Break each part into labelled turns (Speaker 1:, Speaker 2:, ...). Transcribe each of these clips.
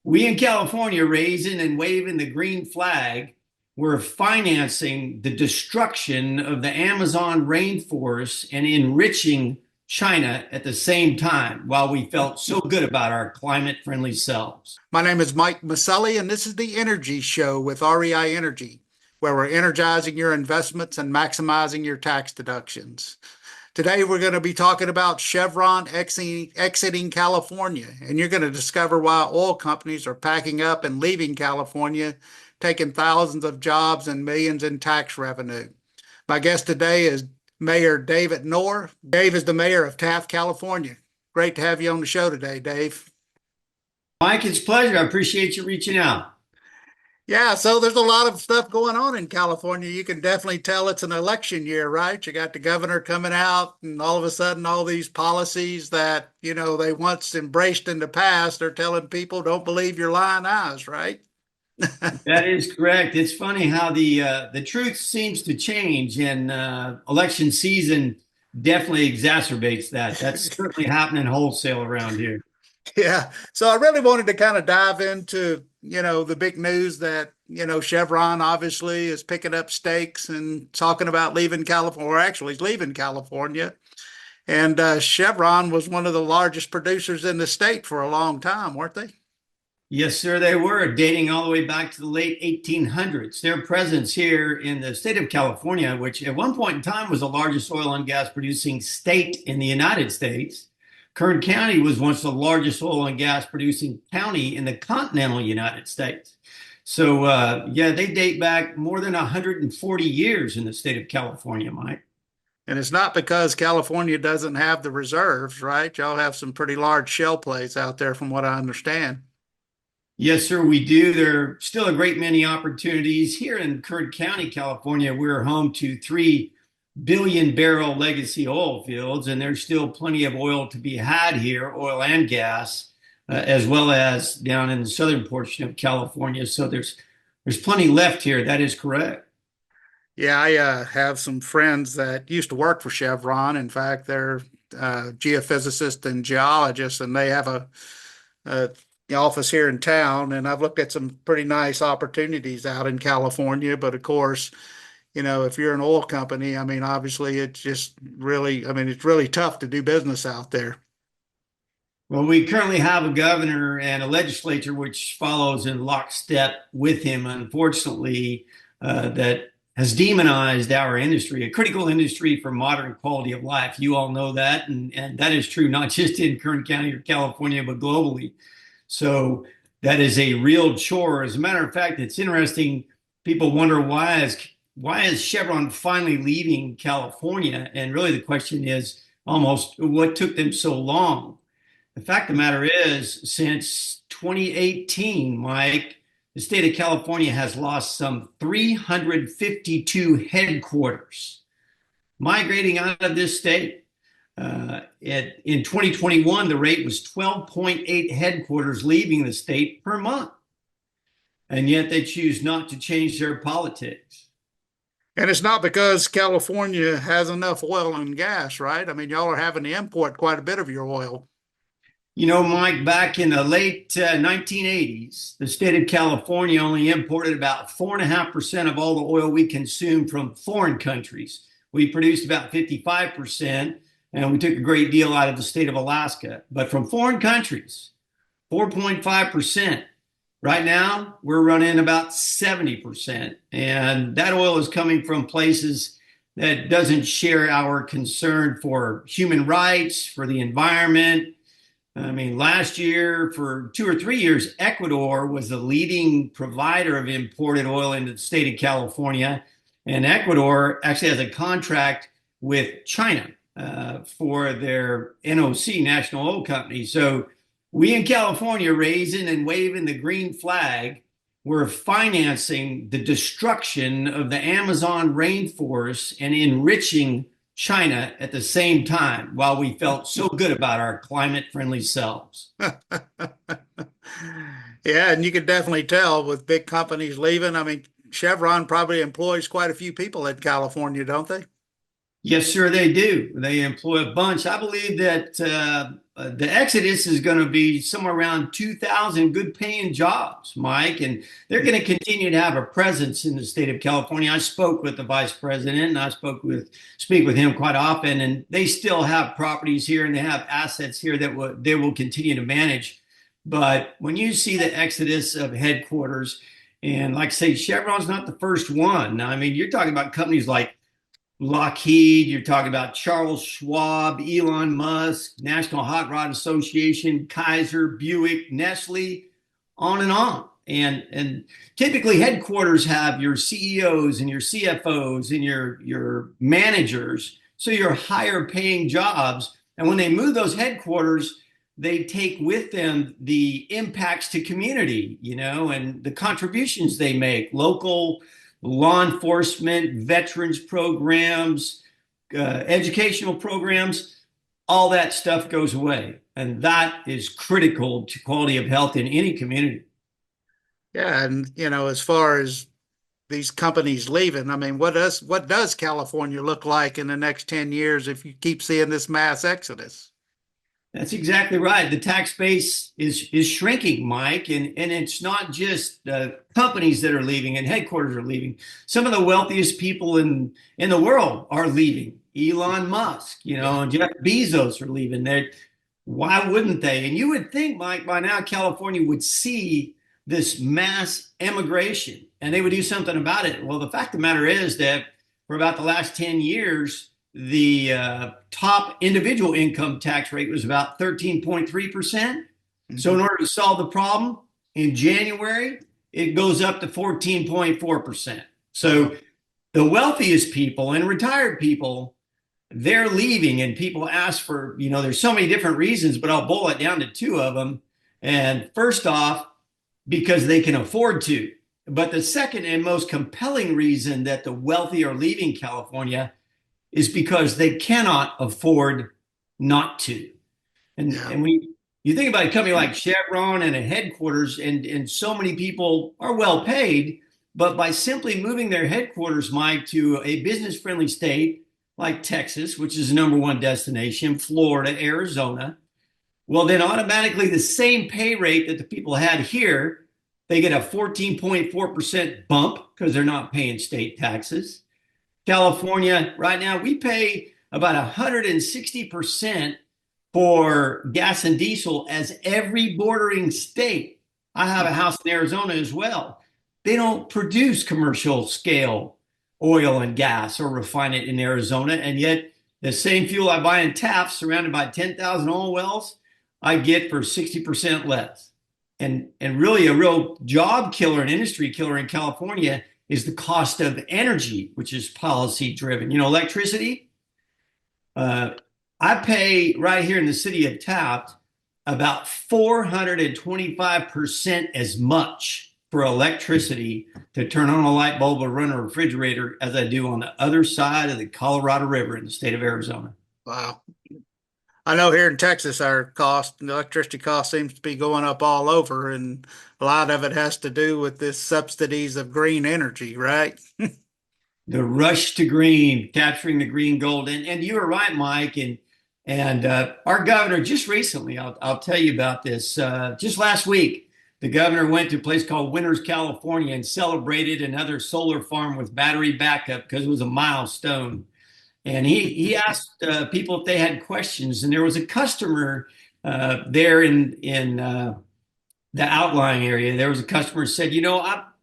Speaker 1: We in California, raising and waving the green flag, we're financing the destruction of the Amazon rainforest and enriching China at the same time while we felt so good about our climate friendly selves.
Speaker 2: My name is Mike Mauceli, and this is the Energy Show with REI Energy, where we're energizing your investments and maximizing your tax deductions. Today, we're going to be talking about Chevron exiting California, and you're going to discover why oil companies are packing up and leaving California, taking thousands of jobs and millions in tax revenue. My guest today is Mayor David Noerr. Dave is the mayor of Taft, California. Great to have you on the show today, Dave.
Speaker 1: Mike, it's a pleasure. I appreciate you reaching out.
Speaker 2: Yeah, so there's a lot of stuff going on in California. You can definitely tell it's an election year, right? You got the governor coming out, and all of a sudden, all these policies that, they once embraced in the past are telling people don't believe your lying eyes, right?
Speaker 1: That is correct. It's funny how the truth seems to change, and election season definitely exacerbates that. That's certainly happening wholesale around here.
Speaker 2: Yeah. So I really wanted to kind of dive into, the big news that, Chevron obviously is picking up stakes and talking about leaving California, or actually is leaving California. And Chevron was one of the largest producers in the state for a long time, weren't they?
Speaker 1: Yes, sir, they were, dating all the way back to the late 1800s. Their presence here in the state of California, which at one point in time was the largest oil and gas producing state in the United States. Kern County was once the largest oil and gas producing county in the continental United States. So, they date back more than 140 years in the state of California, Mike.
Speaker 2: And it's not because California doesn't have the reserves, right? Y'all have some pretty large shale plays out there, from what I understand.
Speaker 1: Yes, sir, we do. There are still a great many opportunities. Here in Kern County, California, we're home to 3 billion barrel legacy oil fields, and there's still plenty of oil to be had here, oil and gas, as well as down in the southern portion of California. So there's plenty left here. That is correct.
Speaker 2: Yeah, I have some friends that used to work for Chevron. In fact, they're geophysicists and geologists, and they have a office here in town. And I've looked at some pretty nice opportunities out in California. But of course, if you're an oil company, obviously it's just really, it's really tough to do business out there.
Speaker 1: Well, we currently have a governor and a legislature which follows in lockstep with him, unfortunately, that has demonized our industry, a critical industry for modern quality of life. You all know that, and that is true not just in Kern County or California, but globally. So that is a real chore. As a matter of fact, it's interesting. People wonder why is Chevron finally leaving California? And really the question is almost what took them so long? The fact of the matter is, since 2018, Mike, the state of California has lost some 352 headquarters, migrating out of this state. In 2021, the rate was 12.8 headquarters leaving the state per month. And yet they choose not to change their politics.
Speaker 2: And it's not because California has enough oil and gas, right? Y'all are having to import quite a bit of your oil.
Speaker 1: Mike, back in the late 1980s, the state of California only imported about 4.5% of all the oil we consumed from foreign countries. We produced about 55%, and we took a great deal out of the state of Alaska. But from foreign countries, 4.5%. Right now, we're running about 70%, and that oil is coming from places that doesn't share our concern for human rights, for the environment. Last year, for 2 or 3 years, Ecuador was the leading provider of imported oil into the state of California, and Ecuador actually has a contract with China for their NOC, National Oil Company. So we in California, raising and waving the green flag, we're financing the destruction of the Amazon rainforest and enriching China at the same time while we felt so good about our climate friendly selves.
Speaker 2: Yeah, and you can definitely tell with big companies leaving. Chevron probably employs quite a few people in California, don't they?
Speaker 1: Yes, sir, they do. They employ a bunch. I believe that the exodus is going to be somewhere around 2,000 good paying jobs, Mike, and they're going to continue to have a presence in the state of California. I spoke with the vice president and speak with him quite often, and they still have properties here and they have assets here that they will continue to manage. But when you see the exodus of headquarters, and like I say, Chevron's not the first one. I mean, you're talking about companies like Lockheed, you're talking about Charles Schwab, Elon Musk, National Hot Rod Association, Kaiser, Buick, Nestle, on and on. And typically headquarters have your CEOs and your CFOs and your managers, so your higher paying jobs. And when they move those headquarters, they take with them the impacts to community, and the contributions they make, local law enforcement, veterans programs, educational programs, all that stuff goes away. And that is critical to quality of health in any community.
Speaker 2: Yeah, and as far as these companies leaving, I mean, what does California look like in the next 10 years if you keep seeing this mass exodus?
Speaker 1: That's exactly right. The tax base is shrinking, Mike, and it's not just companies that are leaving and headquarters are leaving. Some of the wealthiest people in the world are leaving. Elon Musk, and Jeff Bezos are leaving. Why wouldn't they? And you would think, Mike, by now California would see this mass immigration and they would do something about it. Well, the fact of the matter is that for about the last 10 years, the top individual income tax rate was about 13.3%. Mm-hmm. So in order to solve the problem, in January, it goes up to 14.4%. So the wealthiest people and retired people, they're leaving, and people ask for, there's so many different reasons, but I'll boil it down to two of them. And first off, because they can afford to. But the second and most compelling reason that the wealthy are leaving California is because they cannot afford not to. And you think about a company like Chevron and a headquarters, and so many people are well paid, but by simply moving their headquarters, Mike, to a business-friendly state like Texas, which is the number one destination, Florida, Arizona, well, then automatically the same pay rate that the people had here, they get a 14.4% bump because they're not paying state taxes. California, right now, we pay about 160% for gas and diesel as every bordering state. I have a house in Arizona as well. They don't produce commercial scale oil and gas or refine it in Arizona. And yet the same fuel I buy in Taft, surrounded by 10,000 oil wells, I get for 60% less. And really a real job killer and industry killer in California is the cost of energy, which is policy driven. Electricity. I pay right here in the city of Taft about 425% as much for electricity to turn on a light bulb or run a refrigerator as I do on the other side of the Colorado River in the state of Arizona.
Speaker 2: Wow. I know here in Texas, the electricity cost seems to be going up all over, and a lot of it has to do with this subsidies of green energy, right?
Speaker 1: The rush to green, capturing the green gold. And you were right, Mike. And our governor just recently, I'll tell you about this, just last week, the governor went to a place called Winters, California, and celebrated another solar farm with battery backup because it was a milestone. And he asked people if they had questions, and there was a customer there in the outlying area. There was a customer who said,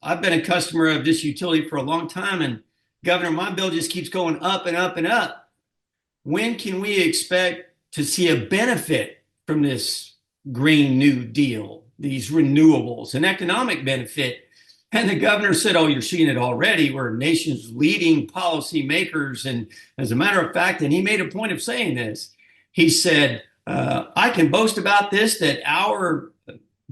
Speaker 1: I've been a customer of this utility for a long time, and Governor, my bill just keeps going up and up and up. When can we expect to see a benefit from this Green New Deal, these renewables, an economic benefit? And the governor said, oh, you're seeing it already. We're nation's leading policy makers. And as a matter of fact, and he made a point of saying this, he said, I can boast about this, that our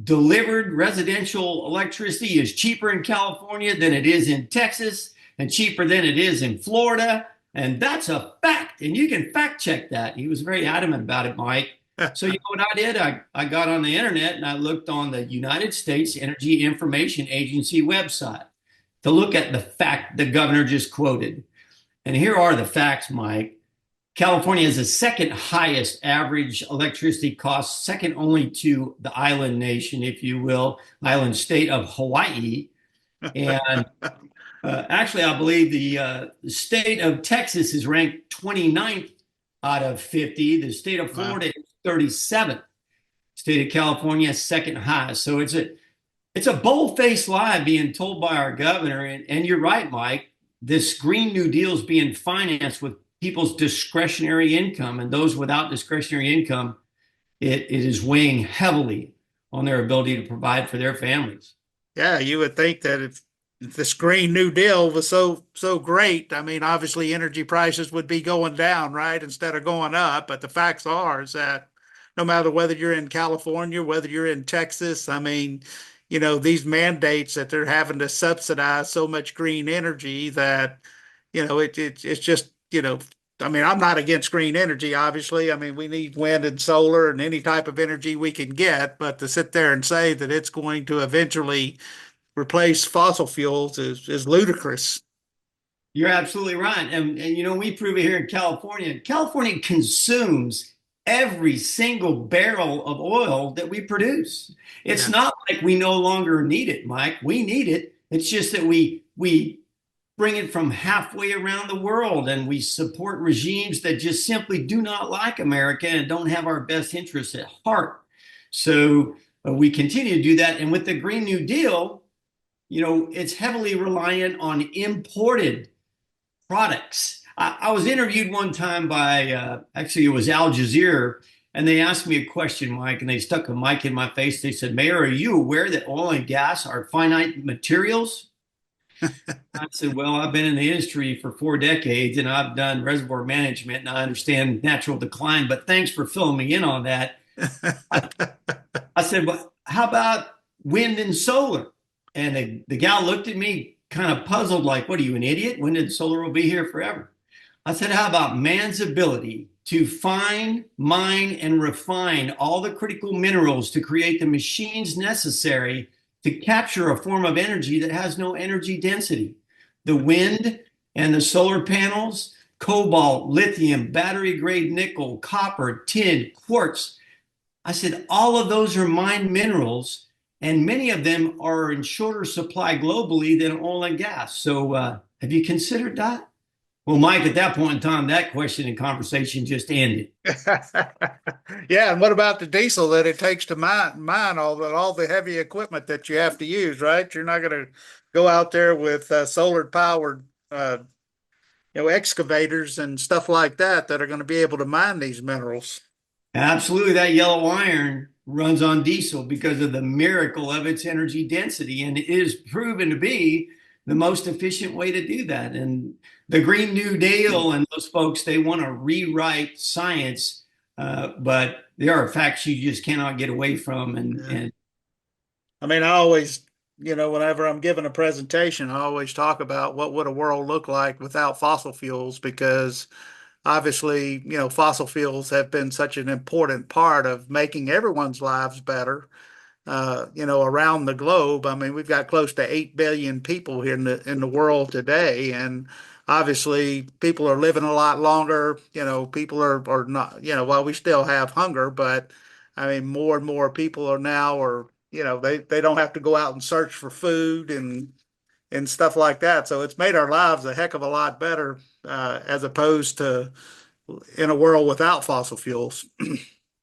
Speaker 1: delivered residential electricity is cheaper in California than it is in Texas and cheaper than it is in Florida. And that's a fact. And you can fact check that. He was very adamant about it, Mike. So you know what I did? I got on the internet and I looked on the United States Energy Information Agency website to look at the fact the governor just quoted. And here are the facts, Mike. California has the second highest average electricity cost, second only to the island nation, if you will, island state of Hawaii. And actually, I believe the state of Texas is ranked 29th out of 50. The state of Florida is 37th. State of California, second highest. So it's a bold-faced lie being told by our governor. And you're right, Mike. This Green New Deal is being financed with people's discretionary income, and those without discretionary income, it is weighing heavily on their ability to provide for their families.
Speaker 2: Yeah, you would think that if this Green New Deal was so great, I mean, obviously energy prices would be going down, right, instead of going up. But the facts are is that no matter whether you're in California, whether you're in Texas, I mean, these mandates that they're having to subsidize so much green energy that, it's just, I mean, I'm not against green energy, obviously. I mean, we need wind and solar and any type of energy we can get, but to sit there and say that it's going to eventually replace fossil fuels is ludicrous.
Speaker 1: You're absolutely right. And we prove it here in California. California consumes every single barrel of oil that we produce. It's not like we no longer need it, Mike. We need it. It's just that we bring it from halfway around the world, and we support regimes that just simply do not like America and don't have our best interests at heart. So we continue to do that. And with the Green New Deal, it's heavily reliant on imported products. I was interviewed one time by, actually, it was Al Jazeera, and they asked me a question, Mike, and they stuck a mic in my face. They said, Mayor, are you aware that oil and gas are finite materials? I said, well, I've been in the industry for 4 decades, and I've done reservoir management, and I understand natural decline, but thanks for filling me in on that. I said, well, how about wind and solar? And the gal looked at me kind of puzzled, like, what are you, an idiot? Wind and solar will be here forever. I said, how about man's ability to find, mine, and refine all the critical minerals to create the machines necessary to capture a form of energy that has no energy density? The wind and the solar panels, cobalt, lithium, battery grade nickel, copper, tin, quartz. I said, all of those are mined minerals, and many of them are in shorter supply globally than oil and gas. So have you considered that? Well, Mike, at that point in time, that question and conversation just ended.
Speaker 2: Yeah, and what about the diesel that it takes to mine all the heavy equipment that you have to use, right? You're not going to go out there with solar powered, excavators and stuff like that are going to be able to mine these minerals.
Speaker 1: Absolutely. That yellow iron runs on diesel because of the miracle of its energy density. And it is proven to be the most efficient way to do that. And the Green New Deal and those folks, they want to rewrite science, but there are facts you just cannot get away from. And
Speaker 2: I mean, I always, whenever I'm giving a presentation, I always talk about what would a world look like without fossil fuels, because obviously, fossil fuels have been such an important part of making everyone's lives better, around the globe. I mean, we've got close to 8 billion people here in the world today. And obviously, people are living a lot longer. People are not, while we still have hunger, but I mean, more and more people they don't have to go out and search for food and stuff like that. So it's made our lives a heck of a lot better, as opposed to in a world without fossil fuels.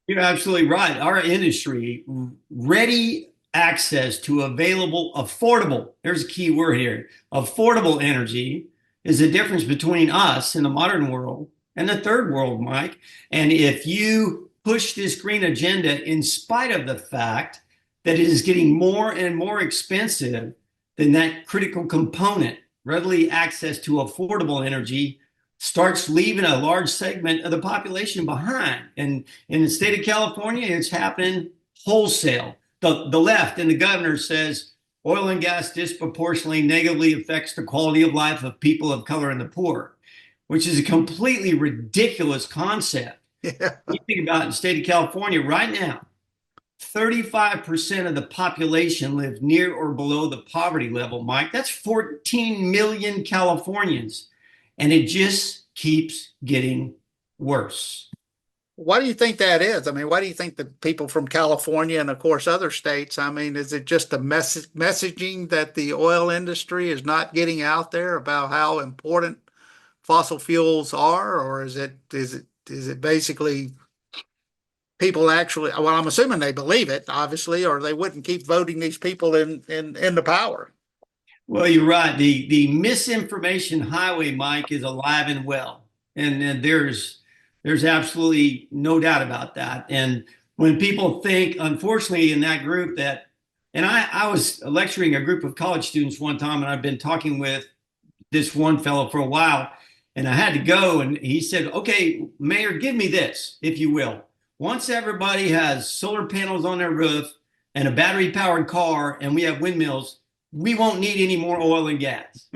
Speaker 1: you're absolutely right. Our industry, ready access to available, affordable, there's a key word here, affordable energy is the difference between us in the modern world and the third world, Mike. And if you push this green agenda in spite of the fact that it is getting more and more expensive, then that critical component, readily access to affordable energy, starts leaving a large segment of the population behind. And in the state of California, it's happening wholesale. The left and the governor says oil and gas disproportionately negatively affects the quality of life of people of color and the poor, which is a completely ridiculous concept.
Speaker 2: Yeah.
Speaker 1: You think about it, in the state of California right now, 35% of the population live near or below the poverty level, Mike. That's 14 million Californians. And it just keeps getting worse.
Speaker 2: Why do you think that is? I mean, why do you think the people from California and of course other states, I mean, is it just the messaging that the oil industry is not getting out there about how important fossil fuels are, or is it basically people actually, well, I'm assuming they believe it, obviously, or they wouldn't keep voting these people into power.
Speaker 1: Well, you're right. The misinformation highway, Mike, is alive and well, and there's absolutely no doubt about that. And when people think, unfortunately, in that group that, and I was lecturing a group of college students one time, and I've been talking with this one fellow for a while, and I had to go, and he said, "Okay, Mayor, give me this, if you will. Once everybody has solar panels on their roof and a battery-powered car, and we have windmills, we won't need any more oil and gas."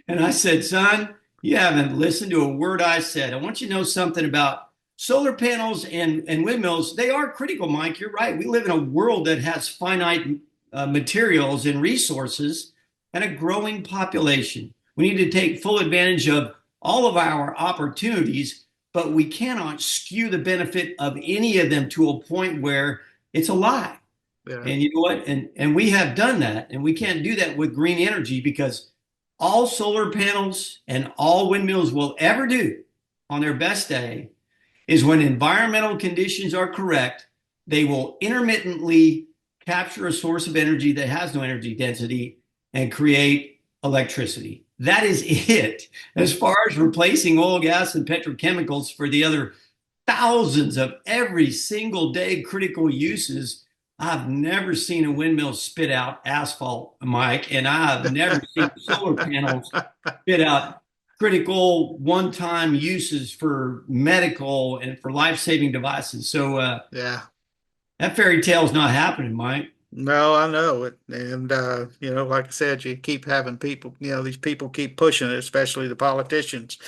Speaker 1: And I said, "Son, you haven't listened to a word I said. I want you to know something about solar panels and windmills. They are critical, Mike. You're right. We live in a world that has finite materials and resources and a growing population. We need to take full advantage of all of our opportunities, but we cannot skew the benefit of any of them to a point where it's a lie."
Speaker 2: Yeah.
Speaker 1: And you know what? And we have done that, and we can't do that with green energy, because all solar panels and all windmills will ever do on their best day is, when environmental conditions are correct, they will intermittently capture a source of energy that has no energy density and create electricity. That is it. As far as replacing oil, gas, and petrochemicals for the other thousands of every single day critical uses, I've never seen a windmill spit out asphalt, Mike, and I've never seen solar panels spit out critical one-time uses for medical and for life-saving devices. So
Speaker 2: Yeah.
Speaker 1: that fairy tale is not happening, Mike.
Speaker 2: No, I know it. And, like I said, you keep having people, these people keep pushing it, especially the politicians.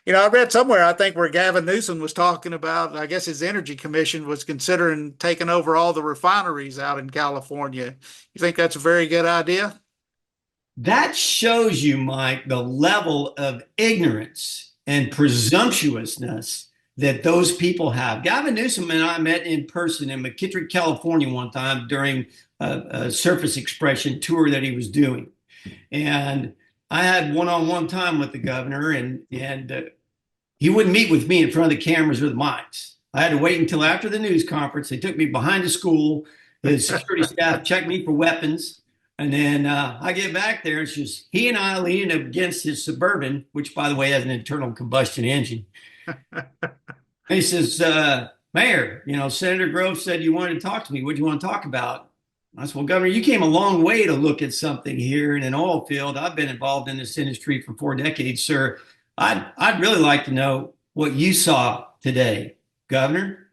Speaker 2: I read somewhere, I think, where Gavin Newsom was talking about, I guess his energy commission was considering taking over all the refineries out in California. You think that's a very good idea?
Speaker 1: That shows you, Mike, the level of ignorance and presumptuousness that those people have. Gavin Newsom and I met in person in McKittrick, California one time during a Surface Expression tour that he was doing. And I had one-on-one time with the governor, and he wouldn't meet with me in front of the cameras or the mics. I had to wait until after the news conference. They took me behind the school. His security staff checked me for weapons. And then I get back there. It's just he and I leaning against his Suburban, which, by the way, has an internal combustion engine. And he says, "Mayor, Senator Grove said you wanted to talk to me. What do you want to talk about?" I said, "Well, Governor, you came a long way to look at something here in an oil field. I've been involved in this industry for 4 decades, sir. I'd really like to know what you saw today, Governor."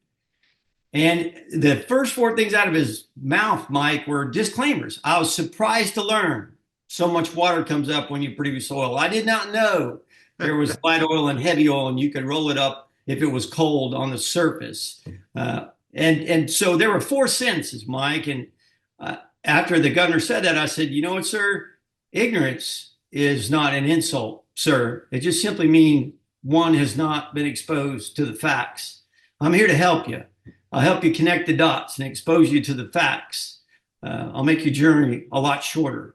Speaker 1: And the first four things out of his mouth, Mike, were disclaimers. "I was surprised to learn so much water comes up when you produce oil. I did not know there was light oil and heavy oil, and you could roll it up if it was cold on the surface." And so there were four sentences, Mike. And after the governor said that, I said, "You know what, sir? Ignorance is not an insult, sir. It just simply means one has not been exposed to the facts. I'm here to help you. I'll help you connect the dots and expose you to the facts. I'll make your journey a lot shorter."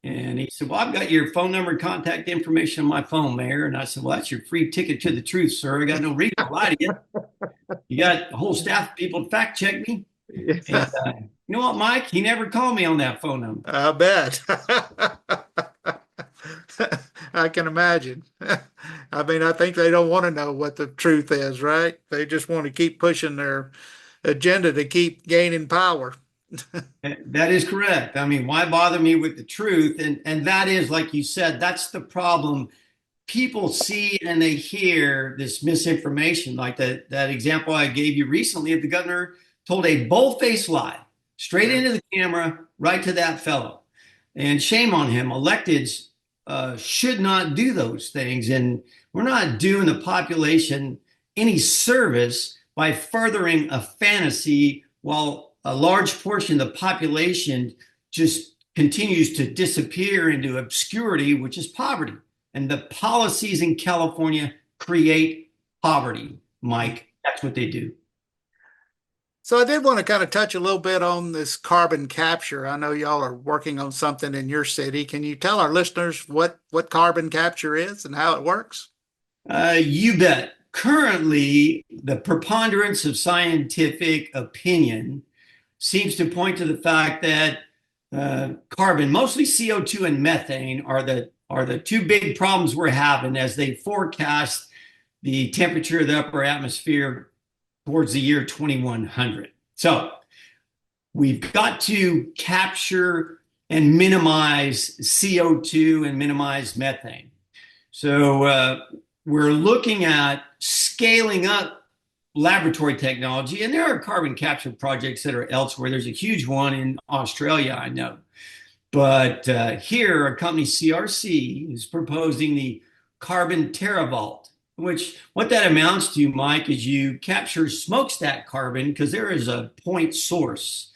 Speaker 1: And he said, "Well, I've got your phone number and contact information on my phone, Mayor." And I said, "Well, that's your free ticket to the truth, sir. I got no reason to lie to you. You got a whole staff of people to fact check me." And you know what, Mike? He never called me on that phone number.
Speaker 2: I bet. I can imagine. I mean, I think they don't want to know what the truth is, right? They just want to keep pushing their agenda to keep gaining power.
Speaker 1: That is correct. I mean, why bother me with the truth? And that is, like you said, that's the problem. People see and they hear this misinformation, like that example I gave you recently of the governor told a bold-faced lie straight into the camera, right to that fellow. And shame on him. Electeds should not do those things. And we're not doing the population any service by furthering a fantasy while a large portion of the population just continues to disappear into obscurity, which is poverty. And the policies in California create poverty, Mike. That's what they do.
Speaker 2: So I did want to kind of touch a little bit on this carbon capture. I know y'all are working on something in your city. Can you tell our listeners what carbon capture is and how it works?
Speaker 1: You bet. Currently, the preponderance of scientific opinion seems to point to the fact that carbon, mostly CO2 and methane, are the two big problems we're having as they forecast the temperature of the upper atmosphere towards the year 2100. So we've got to capture and minimize CO2 and minimize methane. So we're looking at scaling up laboratory technology, and there are carbon capture projects that are elsewhere. There's a huge one in Australia, I know. But here, a company, CRC, is proposing the carbon teravault, which what that amounts to, Mike, is you capture smokestack carbon because there is a point source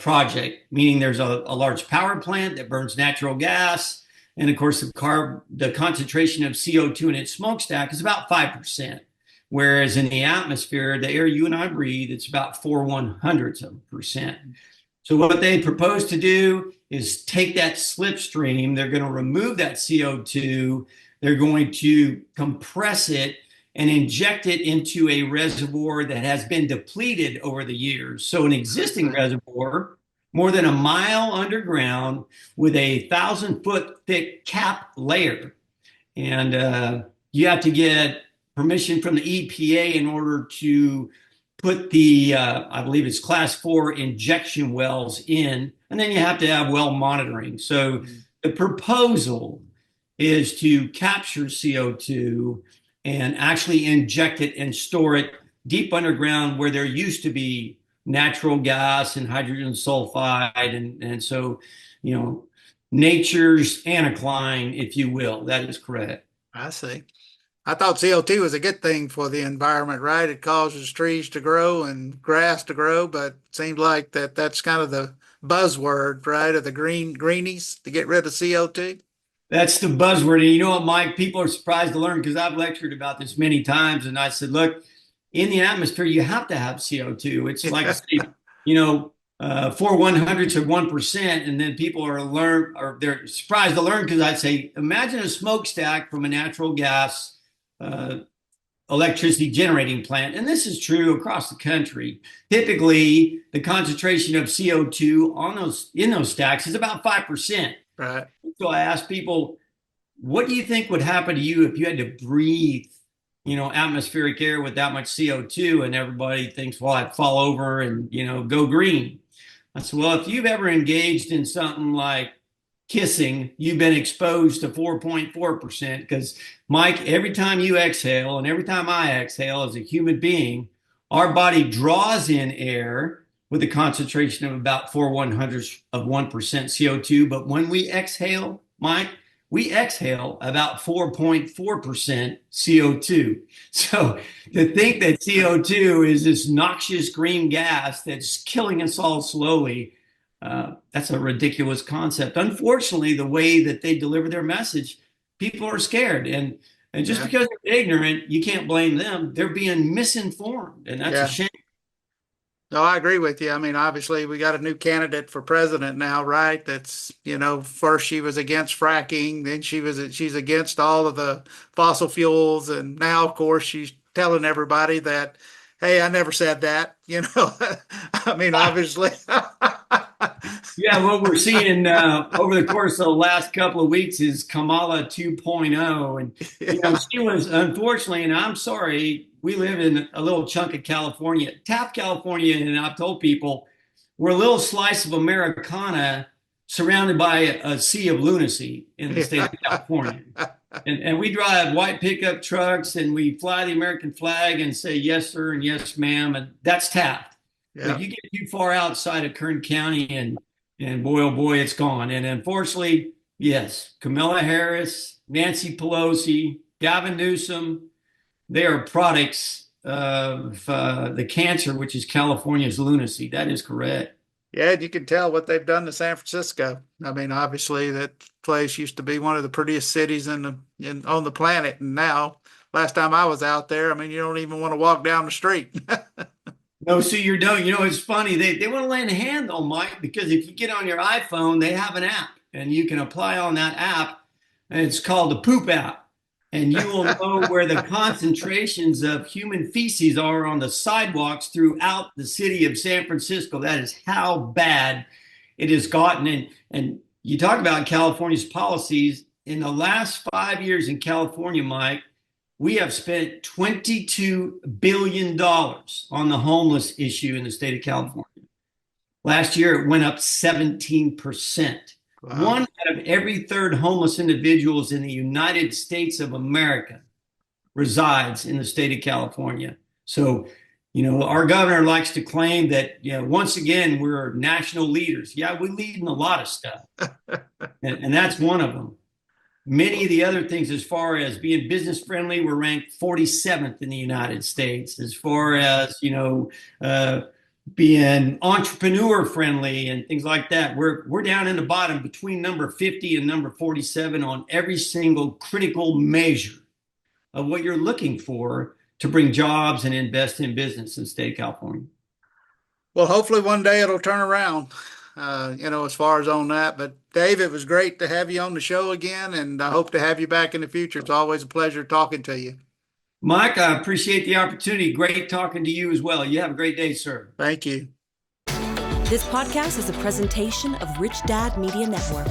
Speaker 1: project, meaning there's a large power plant that burns natural gas. And of course, the concentration of CO2 in its smokestack is about 5%. Whereas in the atmosphere, the air you and I breathe, it's about 4/100%. So what they propose to do is take that slipstream. They're going to remove that CO2. They're going to compress it and inject it into a reservoir that has been depleted over the years. So an existing reservoir, more than a mile underground, with a 1,000-foot thick cap layer. And you have to get permission from the EPA in order to put the, I believe it's class 4 injection wells in, and then you have to have well monitoring. So the proposal is to capture CO2 and actually inject it and store it deep underground where there used to be natural gas and hydrogen sulfide. And so, nature's anticline, if you will. That is correct.
Speaker 2: I see. I thought CO2 was a good thing for the environment, right? It causes trees to grow and grass to grow, but it seems like that's kind of the buzzword, right? Of the greenies to get rid of CO2.
Speaker 1: That's the buzzword. And you know what, Mike? People are surprised to learn because I've lectured about this many times. And I said, look, in the atmosphere, you have to have CO2. It's like, you know, 4/100ths of 1%. And then people they're surprised to learn because I say, imagine a smokestack from a natural gas electricity generating plant. And this is true across the country. Typically, the concentration of CO2 in those stacks is about 5%.
Speaker 2: Right.
Speaker 1: So I asked people, what do you think would happen to you if you had to breathe, atmospheric air with that much CO2? And everybody thinks, well, I'd fall over and, go green. I said, well, if you've ever engaged in something like kissing, you've been exposed to 4.4%. Because, Mike, every time you exhale and every time I exhale as a human being, our body draws in air with a concentration of about 4/100ths of 1% CO2. But when we exhale, Mike, we exhale about 4.4% CO2. So to think that CO2 is this noxious green gas that's killing us all slowly, that's a ridiculous concept. Unfortunately, the way that they deliver their message, people are scared. And just because they're ignorant, you can't blame them. They're being misinformed. And that's a shame.
Speaker 2: No, I agree with you. I mean, obviously, we got a new candidate for president now, right? That's, first she was against fracking, then she's against all of the fossil fuels, and now, of course, she's telling everybody that, hey, I never said that. I mean, obviously.
Speaker 1: Yeah, what we're seeing over the course of the last couple of weeks is Kamala 2.0. And she was, unfortunately, and I'm sorry, we live in a little chunk of California, Taft, California, and I've told people we're a little slice of Americana surrounded by a sea of lunacy in the state of California. And we drive white pickup trucks and we fly the American flag and say yes, sir, and yes, ma'am. And that's Taft. Yeah. If you get too far outside of Kern County and boy, oh boy, it's gone. And unfortunately, yes, Kamala Harris, Nancy Pelosi, Gavin Newsom, they are products of the cancer, which is California's lunacy. That is correct.
Speaker 2: Yeah, you can tell what they've done to San Francisco. I mean, obviously, that place used to be one of the prettiest cities on the planet, and now last time I was out there. I mean, you don't even want to walk down the street.
Speaker 1: No, so you don't. It's funny. They want to lend a hand though, Mike, because if you get on your iPhone, they have an app and you can apply on that app, and it's called the poop app. And you will know where the concentrations of human feces are on the sidewalks throughout the city of San Francisco. That is how bad it has gotten. And you talk about California's policies. In the last 5 years in California, Mike, we have spent $22 billion on the homeless issue in the state of California. Last year, it went up 17%.
Speaker 2: Wow.
Speaker 1: 1 out of every 3rd homeless individuals in the United States of America resides in the state of California. So, our governor likes to claim that, once again, we're national leaders. Yeah, we lead in a lot of stuff. and that's one of them. Many of the other things, as far as being business friendly, we're ranked 47th in the United States. As far as, being entrepreneur friendly and things like that, we're down in the bottom between number 50 and number 47 on every single critical measure of what you're looking for to bring jobs and invest in business in the state of California.
Speaker 2: Well, hopefully one day it'll turn around, as far as on that. But Dave, it was great to have you on the show again, and I hope to have you back in the future. It's always a pleasure talking to you.
Speaker 1: Mike, I appreciate the opportunity. Great talking to you as well. You have a great day, sir.
Speaker 2: Thank you.
Speaker 3: This podcast is a presentation of Rich Dad Media Network.